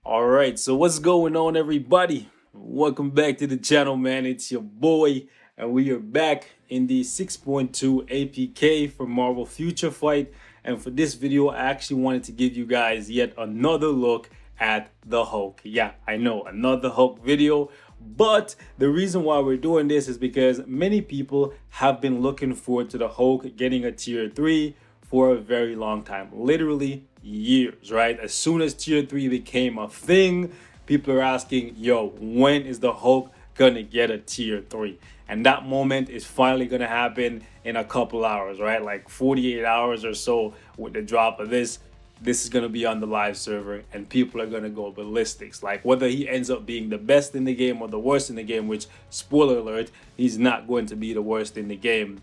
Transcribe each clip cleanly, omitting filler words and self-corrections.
All right, so what's going on, everybody? Welcome back to the channel, man. It's your boy, and we are back in the 6.2 APK for Marvel Future Fight. And for this video, I actually wanted to give you guys yet another look at the Hulk. Yeah, I know, another Hulk video. But the reason why we're doing this is because many people have been looking forward to the Hulk getting a tier 3 for a very long time, literally years, right? As soon as tier 3 became a thing, people are asking, yo, when is the Hulk gonna get a tier 3? And that moment is finally gonna happen in a couple hours, right? Like 48 hours or so with the drop of this. This is gonna be on the live server and people are gonna go ballistics. Like whether he ends up being the best in the game or the worst in the game, which, spoiler alert, he's not going to be the worst in the game,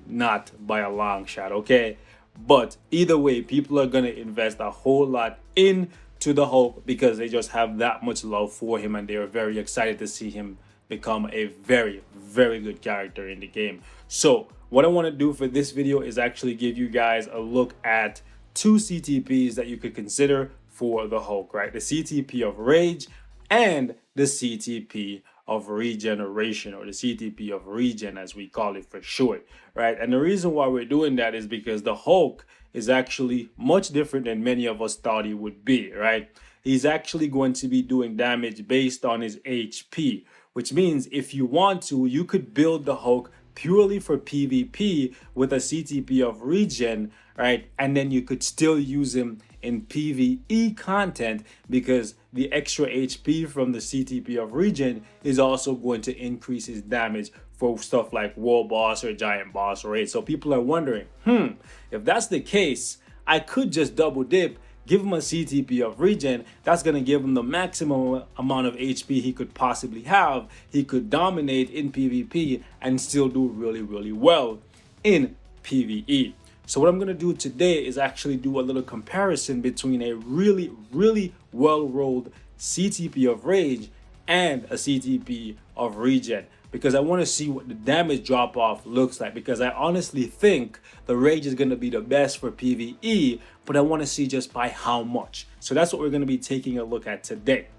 not by a long shot, okay? But either way, people are going to invest a whole lot into the Hulk because they just have that much love for him and they are very excited to see him become a very, very good character in the game. So what I want to do for this video is actually give you guys a look at two CTPs that you could consider for the Hulk, right? The CTP of Rage and the CTP of Regeneration, or the CTP of Regen as we call it for short, right? And the reason why we're doing that is because the Hulk is actually much different than many of us thought he would be, right? He's actually going to be doing damage based on his HP, which means if you want to, you could build the Hulk purely for PvP with a CTP of Regen, right? And then you could still use him in PvE content because the extra HP from the CTP of Regen is also going to increase his damage for stuff like World Boss or Giant Boss, right? So people are wondering, if that's the case, I could just double dip, give him a CTP of Regen. That's going to give him the maximum amount of HP he could possibly have. He could dominate in PvP and still do really, really well in PvE. So what I'm going to do today is actually do a little comparison between a really, really well-rolled CTP of Rage and a CTP of Regen, because I want to see what the damage drop-off looks like, because I honestly think the Rage is going to be the best for PvE, but I want to see just by how much. So that's what we're going to be taking a look at today.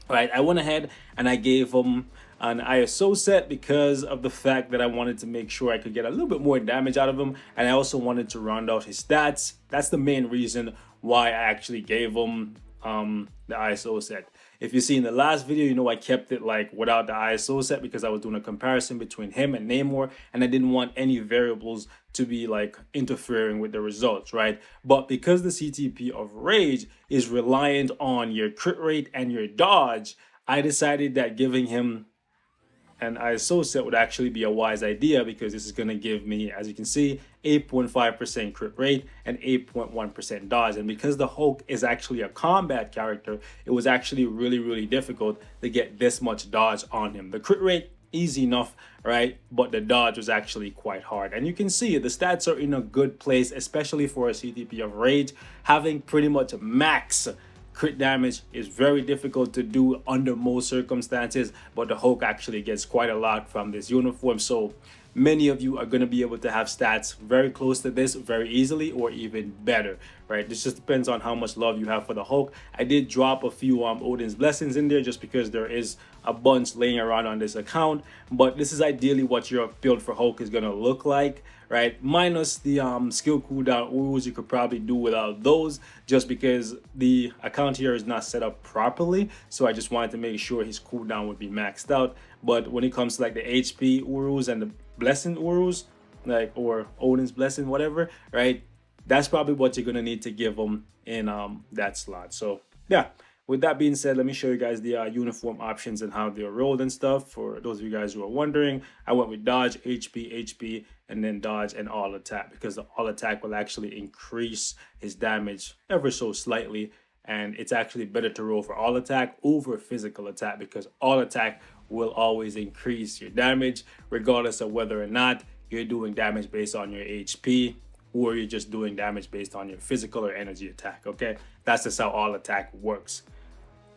All right, I went ahead and I gave him an ISO set because of the fact that I wanted to make sure I could get a little bit more damage out of him, and I also wanted to round out his stats. That's the main reason why I actually gave him the ISO set. If you see in the last video, you know I kept it like without the ISO set because I was doing a comparison between him and Namor, and I didn't want any variables to be like interfering with the results, right? But because the CTP of Rage is reliant on your crit rate and your dodge, I decided that giving him an ISO set would actually be a wise idea, because this is going to give me, as you can see, 8.5% crit rate and 8.1% dodge. And because the Hulk is actually a combat character, it was actually really, really difficult to get this much dodge on him. The crit rate, easy enough, right? But the dodge was actually quite hard. And you can see the stats are in a good place, especially for a CTP of Rage. Having pretty much max crit damage is very difficult to do under most circumstances, but the Hulk actually gets quite a lot from this uniform. So many of you are going to be able to have stats very close to this very easily, or even better, right? This just depends on how much love you have for the Hulk. I did drop a few Odin's Blessings in there just because there is a bunch laying around on this account, but this is ideally what your build for Hulk is going to look like, right? Minus the skill cooldown rules. You could probably do without those just because the account here is not set up properly, so I just wanted to make sure his cooldown would be maxed out. But when it comes to like the HP Urus and the Blessing Urus, like, or Odin's Blessing, whatever, right? That's probably what you're gonna need to give them in that slot. So yeah, with that being said, let me show you guys the uniform options and how they're rolled and stuff. For those of you guys who are wondering, I went with dodge, HP, and then dodge and all attack, because the all attack will actually increase his damage ever so slightly. And it's actually better to roll for all attack over physical attack, because all attack will always increase your damage regardless of whether or not you're doing damage based on your HP or you're just doing damage based on your physical or energy attack. Okay, that's just how all attack works.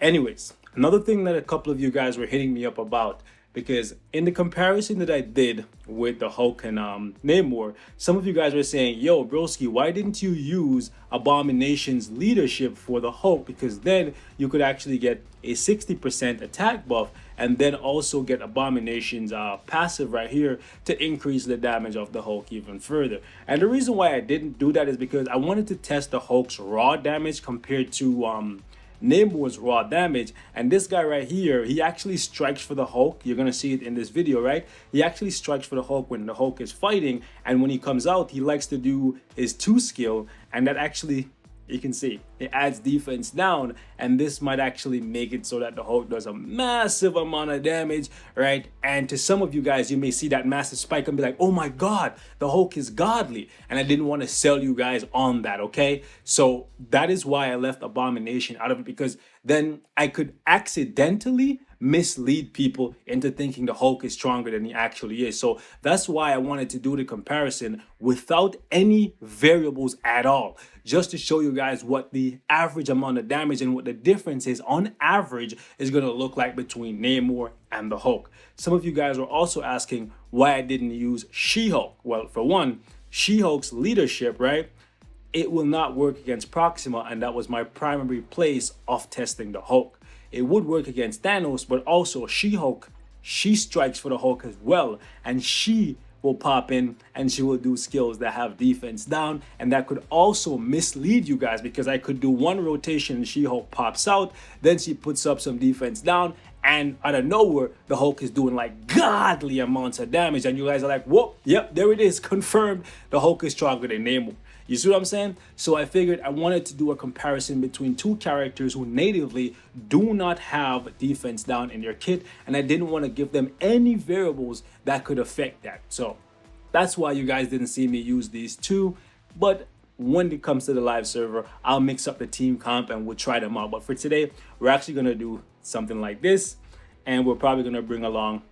Anyways, another thing that a couple of you guys were hitting me up about because in the comparison that I did with the Hulk and Namor, some of you guys were saying, yo, broski, why didn't you use Abomination's leadership for the Hulk? Because then you could actually get a 60% attack buff and then also get Abomination's passive right here to increase the damage of the Hulk even further. And the reason why I didn't do that is because I wanted to test the Hulk's raw damage compared to Namor's raw damage. And this guy right here, he actually strikes for the Hulk. You're gonna see it in this video, right? He actually strikes for the Hulk when the Hulk is fighting, and when he comes out, he likes to do his 2 skill, and that actually, you can see, it adds defense down, and this might actually make it so that the Hulk does a massive amount of damage, right? And to some of you guys, you may see that massive spike and be like, oh my god, the Hulk is godly, and I didn't want to sell you guys on that, okay? So that is why I left Abomination out of it, because then I could accidentally mislead people into thinking the Hulk is stronger than he actually is. So that's why I wanted to do the comparison without any variables at all, just to show you guys what the average amount of damage and what the difference is on average is going to look like between Namor and the Hulk. Some of you guys were also asking why I didn't use She-Hulk. Well, for one, She-Hulk's leadership, right? It will not work against Proxima, and that was my primary place of testing the Hulk. It would work against Thanos, but also She-Hulk, she strikes for the Hulk as well, and she will pop in and she will do skills that have defense down, and that could also mislead you guys, because I could do one rotation and She-Hulk pops out, then she puts up some defense down, and out of nowhere the Hulk is doing like godly amounts of damage, and you guys are like, whoa, yep, there it is, confirmed, the Hulk is stronger than Namor. You see what I'm saying? So I figured I wanted to do a comparison between two characters who natively do not have defense down in their kit, and I didn't want to give them any variables that could affect that. So that's why you guys didn't see me use these two. But when it comes to the live server, I'll mix up the team comp and we'll try them out. But for today, we're actually going to do something like this, and we're probably going to bring along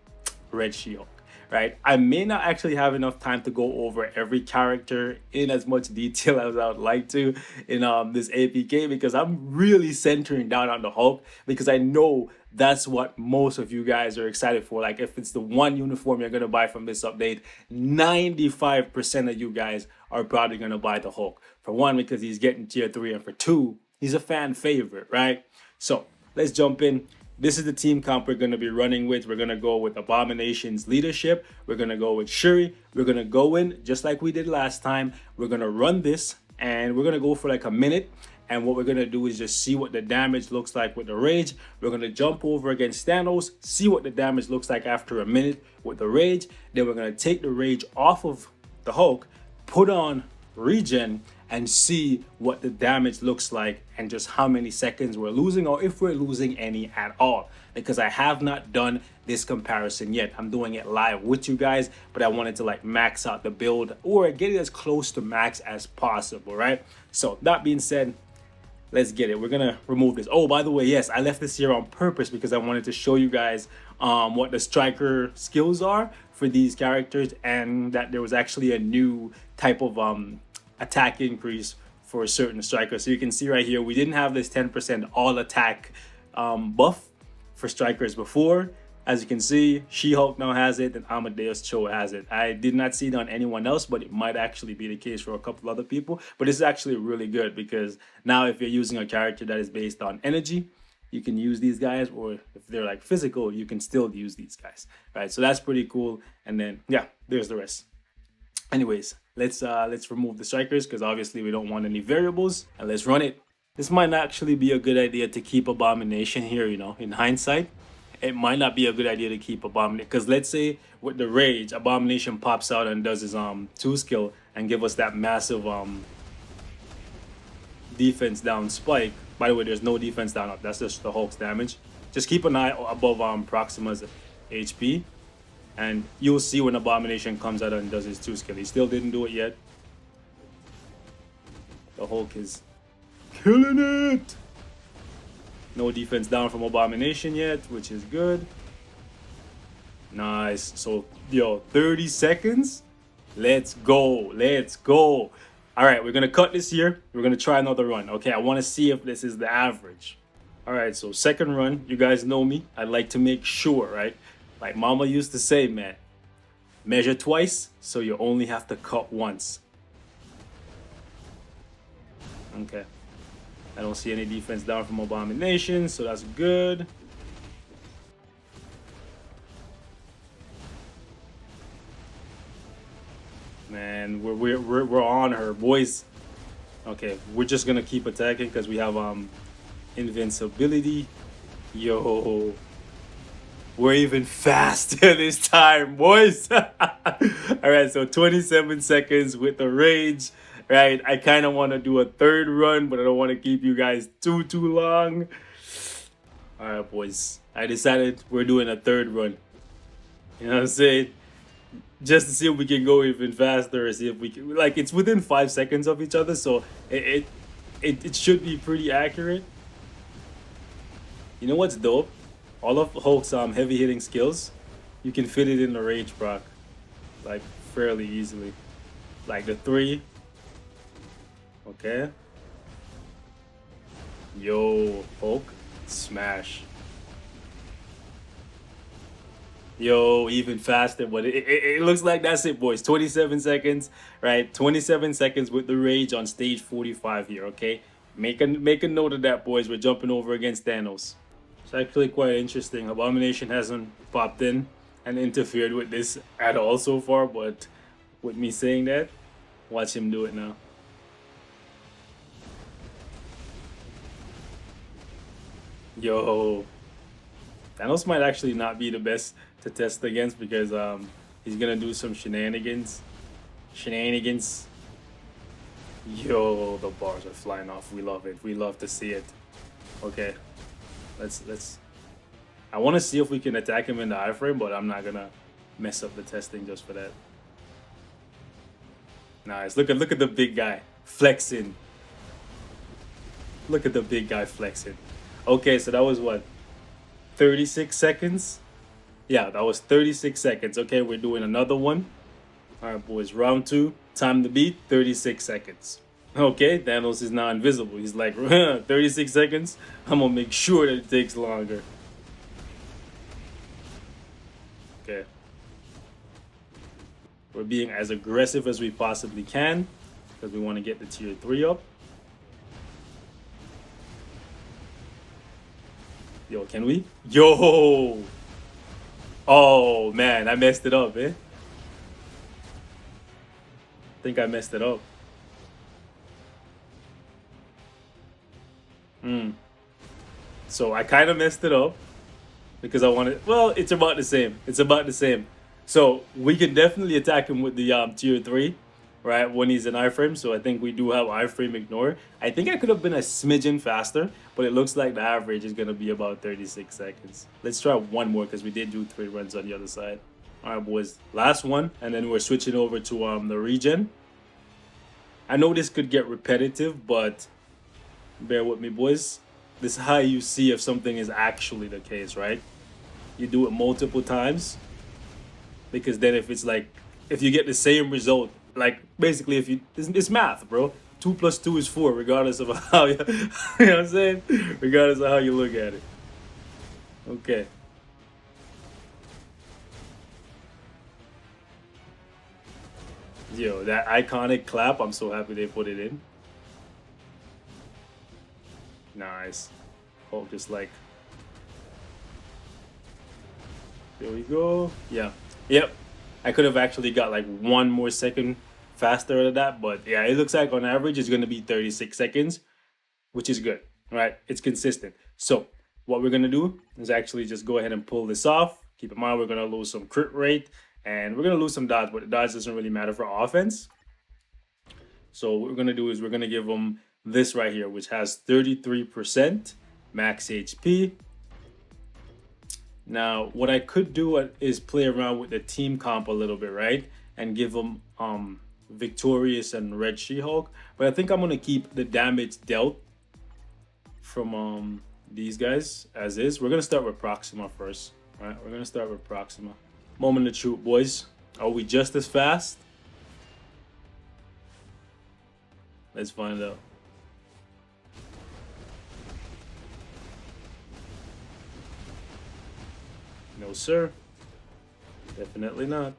Red She-Hulk. Right, I may not actually have enough time to go over every character in as much detail as I would like to in this APK, because I'm really centering down on the Hulk, because I know that's what most of you guys are excited for. Like, if it's the one uniform you're gonna buy from this update, 95% of you guys are probably gonna buy the Hulk. For one, because he's getting tier 3, and for two, he's a fan favorite, right? So let's jump in. This is the team comp we're going to be running with. We're going to go with Abomination's leadership. We're going to go with Shuri. We're going to go in just like we did last time. We're going to run this, and we're going to go for like a minute. And what we're going to do is just see what the damage looks like with the Rage. We're going to jump over against Thanos, see what the damage looks like after a minute with the Rage. Then we're going to take the Rage off of the Hulk, put on Regen, and see what the damage looks like and just how many seconds we're losing, or if we're losing any at all, because I have not done this comparison yet. I'm doing it live with you guys, but I wanted to like max out the build or get it as close to max as possible, right? So that being said, let's get it. We're gonna remove this. Oh, by the way, yes, I left this here on purpose because I wanted to show you guys what the striker skills are for these characters, and that there was actually a new type of attack increase for a certain striker. So you can see right here, we didn't have this 10% all attack buff for strikers before. As you can see, She-Hulk now has it, and Amadeus Cho has it. I did not see it on anyone else, but it might actually be the case for a couple other people. But this is actually really good, because now if you're using a character that is based on energy, you can use these guys, or if they're like physical, you can still use these guys, right? So that's pretty cool. And then yeah, there's the rest. Anyways, let's remove the strikers, because obviously we don't want any variables, and let's run it. This might not actually be a good idea to keep Abomination here, you know, in hindsight. It might not be a good idea to keep Abomination, because let's say with the Rage, Abomination pops out and does his 2 skill and give us that massive defense down spike. By the way, there's no defense down up. That's just the Hulk's damage. Just keep an eye above Proxima's HP, and you'll see when Abomination comes out and does his 2 skill. He still didn't do it yet. The Hulk is killing it. No defense down from Abomination yet, which is good. Nice. So, yo, 30 seconds. Let's go. Let's go. All right, we're going to cut this here. We're going to try another run. Okay, I want to see if this is the average. All right, so second run. You guys know me. I like to make sure, right? Like mama used to say, man, measure twice so you only have to cut once. Okay. I don't see any defense down from Abomination, so that's good. Man, we're on her, boys. Okay, we're just gonna keep attacking because we have invincibility. Yo, we're even faster this time, boys. All right, so 27 seconds with the rage. Right, I kind of want to do a third run, but I don't want to keep you guys too long. All right, boys. I decided we're doing a third run. You know what I'm saying? Just to see if we can go even faster, or see if we can, like, it's within 5 seconds of each other, so it should be pretty accurate. You know what's dope? All of Hulk's heavy hitting skills, you can fit it in the rage proc, like fairly easily. Like the 3. Okay. Yo, Hulk, smash. Yo, even faster, but it looks like that's it, boys. 27 seconds, right? 27 seconds with the rage on stage 45 here, okay? Make a note of that, boys. We're jumping over against Thanos. It's actually quite interesting. Abomination hasn't popped in and interfered with this at all so far, but with me saying that, watch him do it now. Yo, Thanos might actually not be the best to test against because he's gonna do some shenanigans. Yo, the bars are flying off. We love it. We love to see it. Okay, let's. I want to see if we can attack him in the iframe, but I'm not gonna mess up the testing just for that. Nice. Look at the big guy flexing. Look at the big guy flexing. Okay, so that was what, 36 seconds? Yeah, that was 36 seconds. Okay, we're doing another one. All right, boys, round 2. Time to beat, 36 seconds. Okay, Thanos is now invisible. He's like, 36 seconds? I'm gonna make sure that it takes longer. Okay. We're being as aggressive as we possibly can because we want to get the tier 3 up. Yo, can we? Yo! Oh, man, I messed it up, eh? I think I messed it up. So I kind of messed it up because I wanted... Well, it's about the same. It's about the same. So we can definitely attack him with the tier 3, right, when he's in iframe. So I think we do have iframe ignore. I think I could have been a smidgen faster, but it looks like the average is going to be about 36 seconds. Let's try one more because we did do 3 runs on the other side. All right, boys, last one, and then we're switching over to the regen. I know this could get repetitive, but bear with me, boys. This is how you see if something is actually the case, right? You do it multiple times, because then if it's like, if you get the same result, like basically if you, it's math, bro. 2 + 2 is 4, regardless of how you, you know what I'm saying? Regardless of how you look at it. Okay. Yo, that iconic clap, I'm so happy they put it in. Nice. Oh, just like, there we go. Yeah. Yep. I could have actually got like 1 more second faster than that, but yeah, it looks like on average it's going to be 36 seconds, which is good, right? It's consistent. So what we're going to do is actually just go ahead and pull this off. Keep in mind, we're going to lose some crit rate and we're going to lose some dodge, but the dodge doesn't really matter for offense. So what we're going to do is we're going to give them this right here, which has 33% max HP. Now, what I could do is play around with the team comp a little bit, right? And give them Victorious and Red She-Hulk. But I think I'm going to keep the damage dealt from these guys as is. We're going to start with Proxima first, right? We're going to start with Proxima. Moment of truth, boys. Are we just as fast? Let's find out. No, sir. Definitely not.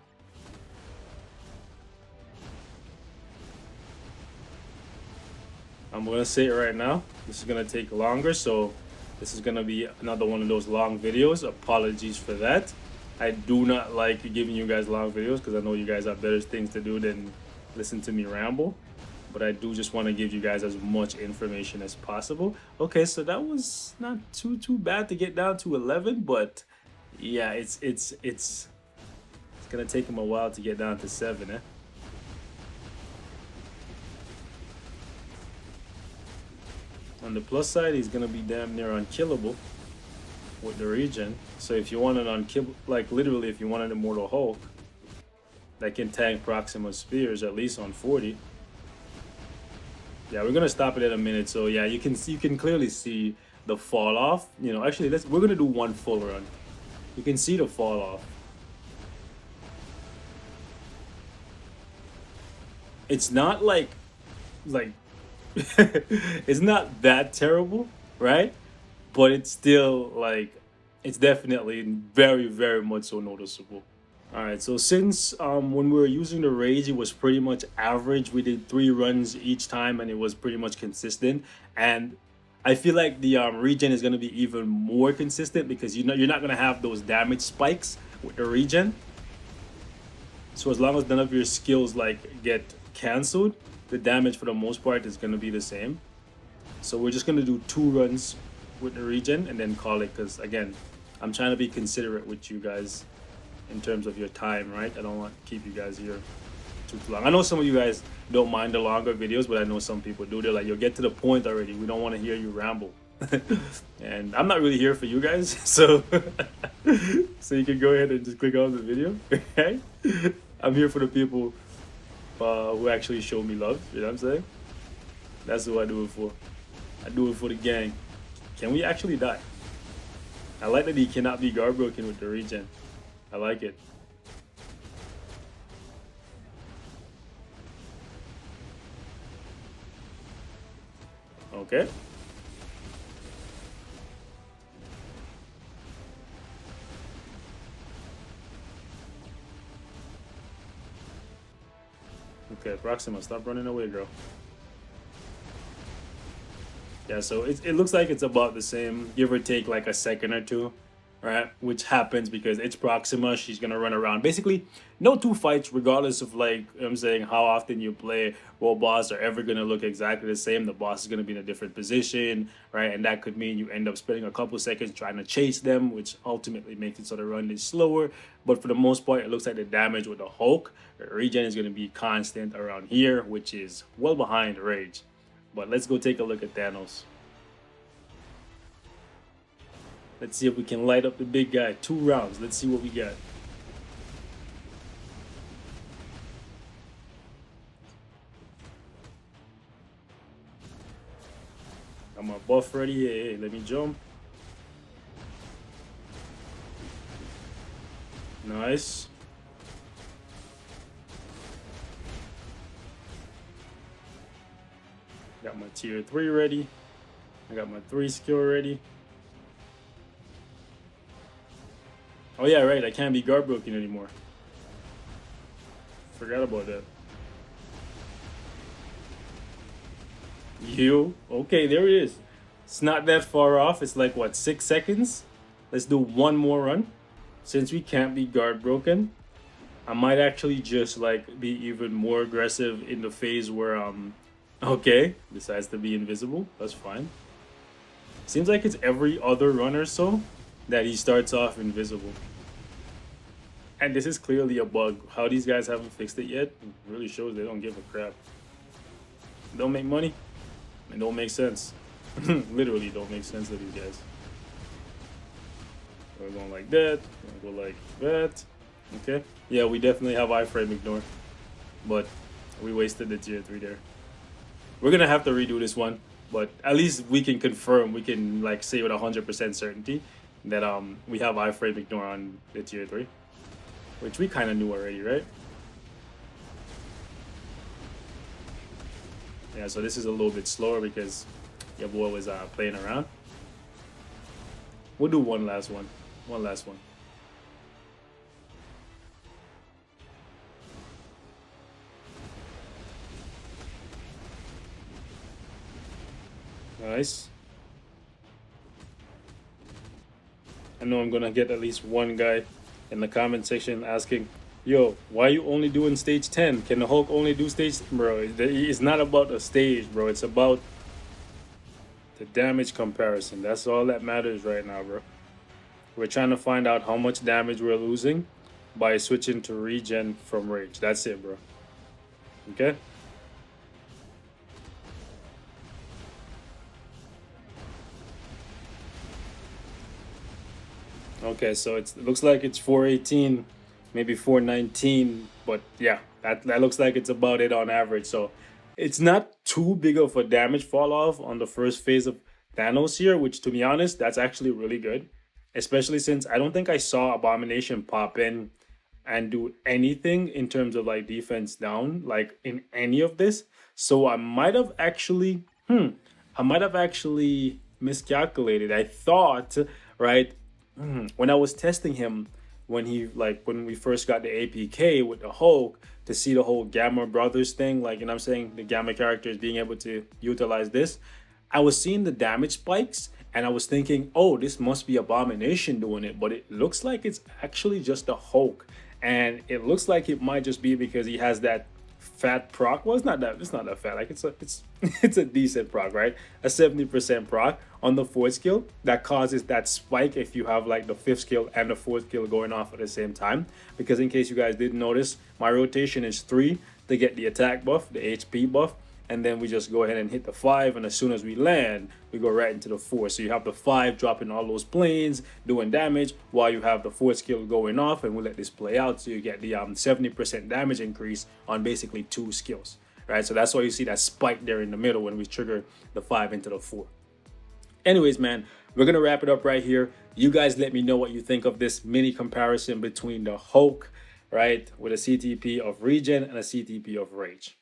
I'm gonna say it right now. This is gonna take longer, so this is gonna be another one of those long videos. Apologies for that. I do not like giving you guys long videos because I know you guys have better things to do than listen to me ramble. But I do just want to give you guys as much information as possible. Okay, so that was not too bad to get down to 11, but yeah, it's gonna take him a while to get down to 7, eh? On the plus side, he's gonna be damn near unkillable with the regen. So if you want an unkillable, like literally, if you want an immortal Hulk that can tank Proxima Spears at least on 40. Yeah, we're gonna stop it at a minute. So yeah, you can clearly see the fall off. You know, actually, we're gonna do one full run. You can see the fall off. It's not like it's not that terrible, right? But it's still like it's definitely very much so noticeable. All right, so since when we were using the rage, it was pretty much average. We did 3 runs each time, and it was pretty much consistent. And I feel like the regen is gonna be even more consistent because you're not gonna have those damage spikes with the regen. So as long as none of your skills like get canceled, the damage for the most part is gonna be the same. So we're just gonna do 2 runs with the regen and then call it, because again, I'm trying to be considerate with you guys in terms of your time, right? I don't want to keep you guys here too long. I know some of you guys don't mind the longer videos, but I know some people do. They're like, "You'll get to the point already. We don't want to hear you ramble." And I'm not really here for you guys, so so you can go ahead and just click on the video. Okay? I'm here for the people who actually show me love. You know what I'm saying? That's who I do it for. I do it for the gang. Can we actually die? I like that he cannot be guard broken with the regen. I like it. Okay. Okay, Proxima, stop running away, girl. Yeah, so it looks like it's about the same, give or take like a second or two, right? Which happens because it's Proxima. She's gonna run around. Basically, no 2 fights, regardless of like I'm saying how often you play world boss, are ever gonna look exactly the same. The boss is gonna be in a different position, right? And that could mean you end up spending a couple seconds trying to chase them, which ultimately makes it so the run is slower. But for the most part, it looks like the damage with the Hulk, the regen is gonna be constant around here, which is well behind Rage. But let's go take a look at Thanos. Let's see if we can light up the big guy. 2 rounds. Let's see what we got. Got my buff ready. Hey, let me jump. Nice. Got my tier 3 ready. I got my 3 skill ready. Oh yeah, right, I can't be guard broken anymore. Forgot about that. Okay, there it is. It's not that far off. It's like, what, 6 seconds? Let's do one more run. Since we can't be guard broken, I might actually just like be even more aggressive in the phase where okay, decides to be invisible. That's fine. Seems like it's every other run or so that he starts off invisible. And this is clearly a bug. How these guys haven't fixed it yet really shows they don't give a crap. Don't make money. It don't make sense. Literally don't make sense to these guys. We're going like that. We're going to go like that. Okay. Yeah, we definitely have iframe ignore. But we wasted the tier 3 there. We're going to have to redo this one. But at least we can confirm, we can like say with 100% certainty that we have iframe ignore on the tier 3. Which we kind of knew already, right? Yeah, so this is a little bit slower because your boy was playing around. We'll do one last one. One last one. Nice. I know I'm gonna get at least one guy in the comment section asking, yo, why you only doing stage 10? Can the Hulk only do stage? Bro, it's not about the stage, bro. It's about the damage comparison. That's all that matters right now, bro. We're trying to find out how much damage we're losing by switching to regen from rage. That's it, bro. Okay? Okay, so it looks like it's 418, maybe 419, but yeah, that looks like it's about it on average. So it's not too big of a damage fall off on the first phase of Thanos here, which to be honest, that's actually really good. Especially since I don't think I saw Abomination pop in and do anything in terms of like defense down, like in any of this. So I might have actually miscalculated. I thought, right, when I was testing him, when we first got the APK with the Hulk, to see the whole Gamma Brothers thing, like, you know what I'm saying, the Gamma characters being able to utilize this, I was seeing the damage spikes and I was thinking, oh, this must be Abomination doing it, but it looks like it's actually just the Hulk. And it looks like it might just be because he has that fat proc. Well, it's not that fat. Like it's a decent proc, right? A 70% proc on the fourth skill that causes that spike if you have like the fifth skill and the fourth skill going off at the same time. Because in case you guys didn't notice, my rotation is 3 to get the attack buff, the HP buff, and then we just go ahead and hit the 5, and as soon as we land, we go right into the 4. So you have the 5 dropping all those planes, doing damage, while you have the 4 skill going off, and we'll let this play out, so you get the 70% damage increase on basically 2 skills, right? So that's why you see that spike there in the middle when we trigger the 5 into the 4. Anyways, man, we're gonna wrap it up right here. You guys let me know what you think of this mini comparison between the Hulk, right, with a CTP of regen and a CTP of rage.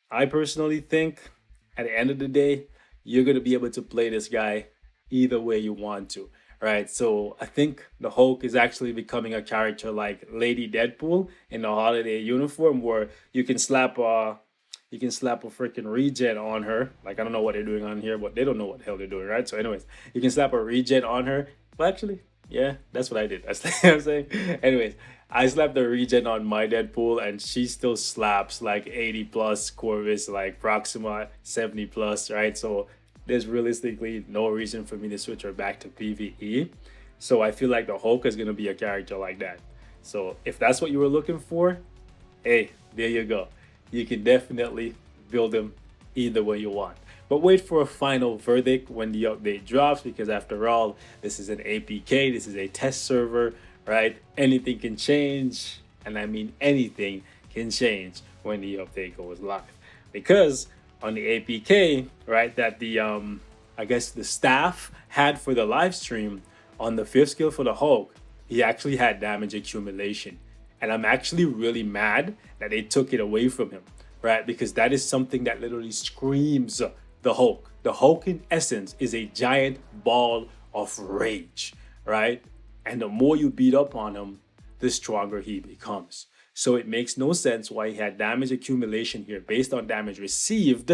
I personally think at the end of the day, you're going to be able to play this guy either way you want to, right? So I think the Hulk is actually becoming a character like Lady Deadpool in the holiday uniform, where you can slap a freaking regen on her. Like, I don't know what they're doing on here, but they don't know what the hell they're doing, right? So anyways, you can slap a regen on her. Well, actually, yeah, that's what I did. That's what I'm saying. Anyways, I slapped the regen on my Deadpool, and she still slaps like 80 plus Corvus, like Proxima 70 plus, right? So there's realistically no reason for me to switch her back to PvE. So I feel like the Hulk is gonna be a character like that. So if that's what you were looking for, hey, there you go. You can definitely build him either way you want. But wait for a final verdict when the update drops, because after all, this is an APK, this is a test server, right? Anything can change, and I mean anything can change when the update goes live. Because on the APK, right, that the I guess the staff had for the live stream, on the 5th skill for the Hulk, he actually had damage accumulation. And I'm actually really mad that they took it away from him, right? Because that is something that literally screams the Hulk. The Hulk in essence is a giant ball of rage, right? And the more you beat up on him, the stronger he becomes. So it makes no sense why he had damage accumulation here based on damage received,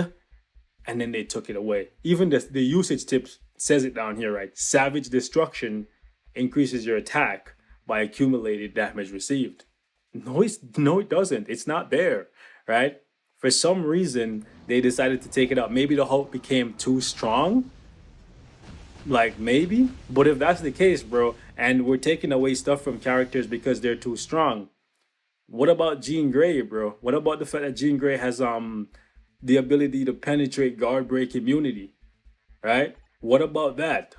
and then they took it away. Even the usage tips says it down here, right? Savage Destruction increases your attack by accumulated damage received. No, it doesn't. It's not there, right? For some reason, they decided to take it out. Maybe the Hulk became too strong. Like, maybe. But if that's the case, bro, and we're taking away stuff from characters because they're too strong, what about Jean Grey, bro? What about the fact that Jean Grey has the ability to penetrate guard break immunity, right? What about that?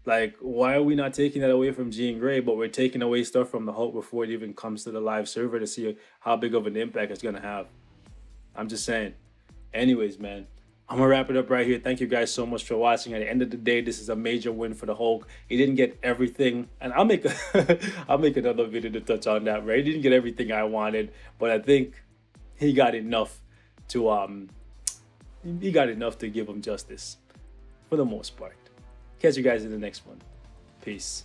Like, why are we not taking that away from Jean Grey, but we're taking away stuff from the Hulk before it even comes to the live server to see how big of an impact it's gonna have? I'm just saying. Anyways, man, I'm gonna wrap it up right here. Thank you guys so much for watching. At the end of the day, this is a major win for the Hulk. He didn't get everything, and I'll make another video to touch on that, right? He didn't get everything I wanted, but I think he got enough to give him justice for the most part. Catch you guys in the next one. Peace.